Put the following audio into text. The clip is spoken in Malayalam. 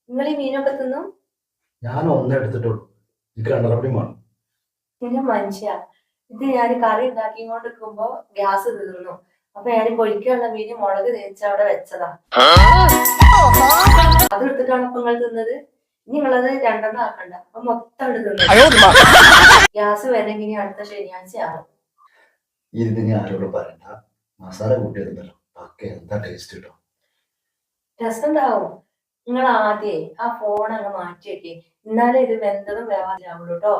നിങ്ങൾ ഈ മീനൊക്കെ തിന്നും? ഞാൻ ഒന്നേ എടുത്തിട്ടുള്ളൂ. എനിക്ക് രണ്ടരപ്പടി വേണം. പിന്നെ മനുഷ്യ, ഇത് ഞാൻ കറി ഉണ്ടാക്കിക്കൊണ്ടിരിക്കുമ്പോ ഗ്യാസ് തീർന്നു. അപ്പൊ ഞാൻ പൊരിക്കാനുള്ള മീന് മുളക് തേച്ച് അവിടെ വെച്ചതാ. അത് എടുത്തിട്ടാണ് ഇപ്പൊ നിങ്ങൾ തിന്നത്. ഇനി നിങ്ങളത് രണ്ടെണ്ണം ആക്കണ്ട, അപ്പൊ മൊത്തം തിന്നു. ഗ്യാസ് വരെങ്കിൽ അടുത്ത ശനിയാഴ്ച ആവും. ഇതിന് ആരോട് പറയണ്ട. മസാല കൂട്ടിയതുണ്ടല്ലോ, ബാക്കി എന്താ ടേസ്റ്റ് കിട്ടും. രസമുണ്ടാവും. നിങ്ങൾ ആദ്യേ ആ ഫോൺ അങ്ങ് മാറ്റി വെക്കേ, എന്നാലേ ഇത് വെന്തതും വേവാനാവുള്ളൂ കേട്ടോ.